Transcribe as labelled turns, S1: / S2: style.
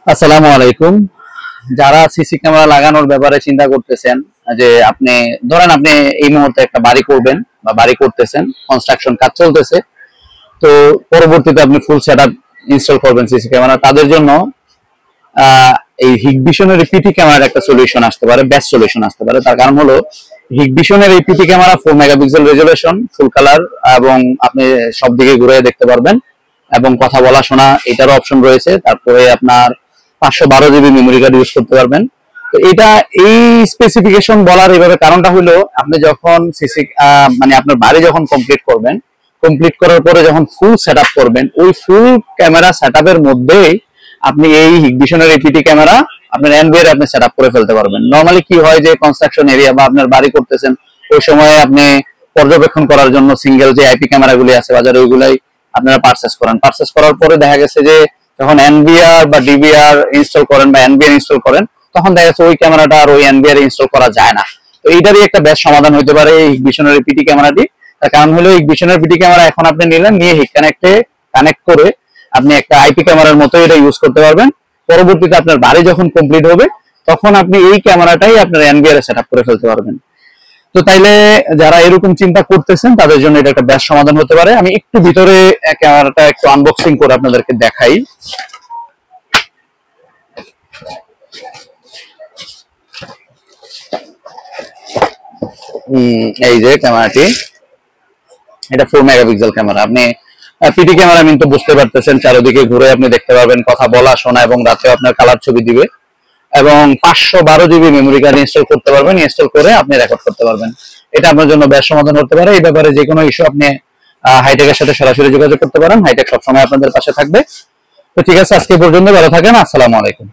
S1: আসসালামু আলাইকুম। যারা সিসি ক্যামেরা লাগানোর ব্যাপারে চিন্তা করতেছেন, যে আপনি ধরেন আপনি এই মুহূর্তে একটা বাড়ি করবেন বা বাড়ি করতেছেন, কনস্ট্রাকশন কাজ চলতেছে, তো পরবর্তীতে আপনি ফুল সেটআপ ইনস্টল করবেন সিসি ক্যামেরা, তাদের জন্য আহ, এই হিগভিশনের এই পিটি ক্যামেরার একটা সলিউশন আসতে পারে, বেস্ট সলিউশন আসতে পারে। তার কারণ হলো হিগভিশনের এই PT camera 4 megapixel resolution, full colour, এবং আপনি সব দিকে ঘুরে দেখতে পারবেন, এবং কথা বলা শোনা এটারও অপশন রয়েছে। তারপরে আপনার 512 জিবি মেমোরি কার্ড ইউজ করতে পারবেন। তো এটা এই স্পেসিফিকেশন বলার এইভাবে কারণটা হলো, আপনি যখন সিসি মানে আপনার বাড়ি যখন কমপ্লিট করবেন, কমপ্লিট করার পরে যখন ফুল সেটআপ করবেন, ওই ফুল ক্যামেরা সেটআপের মধ্যেই আপনি এই হিগভিশনের এপিটি ক্যামেরা আপনার এনবিআর আপনি সেটআপ করে ফেলতে পারবেন। নরমালি কি হয় যে কনস্ট্রাকশন এরিয়া বা আপনার বাড়ি করতেছেন, ওই সময় আপনি পর্যবেক্ষণ করার জন্য সিঙ্গেল যে আইপি ক্যামেরাগুলি আছে বাজারে, ওইগুলাই আপনারা পারচেস করেন। পারচেস করার পরে দেখা গেছে যে যখন এনবিআর বা ডিবিআর ইনস্টল করেন বা এনবিআর ইনস্টল করেন, তখন দেখা যাচ্ছে ওই ক্যামেরাটা আর ওই এনবিআর ইনস্টল করা যায় না। তো এইটারই একটা বেস্ট সমাধান হতে পারে এই হিগভিশনের পিটি ক্যামেরাটি। তার কারণ হলো হিগভিশনের পিটি ক্যামেরা এখন আপনি নিলেন, নিয়ে হিগ কানেক্টে কানেক্ট করে আপনি একটা আইপি ক্যামেরার মতো এটা ইউজ করতে পারবেন। পরবর্তীতে আপনার বাড়ি যখন কমপ্লিট হবে, তখন আপনি এই ক্যামেরাটাই আপনার এনবিআর এ সেটআপ করে ফেলতে পারবেন। তো তাইলে যারা এরকম চিন্তা করতেছেন তাদের জন্য এটা একটা বেস্ট সমাধান হতে পারে। আমি একটু ভিতরে ক্যামেরাটা একটু আনবক্সিং করে আপনাদেরকে দেখাই। এই যে ক্যামেরাটি, এটা 4 মেগাপিক্সেল ক্যামেরা। আপনি পিটি ক্যামেরা কিন্তু বুঝতে পারতেছেন, চারিদিকে ঘুরে আপনি দেখতে পারবেন, কথা বলা শোনা, এবং রাতে আপনার কালার ছবি দিবে, এবং 512 জিবি মেমোরি কার্ড ইনস্টল করতে পারবেন। ইনস্টল করে আপনি রেকর্ড করতে পারবেন। এটা আপনার জন্য বেশ সমাধান হতে পারে। এই ব্যাপারে যে কোনো ইস্যু আপনি হাইটেকের সাথে সরাসরি যোগাযোগ করতে পারেন। হাইটেক সবসময় আপনাদের পাশে থাকবে। তো ঠিক আছে, আজকে পর্যন্ত ভালো থাকেন। আসসালামু আলাইকুম।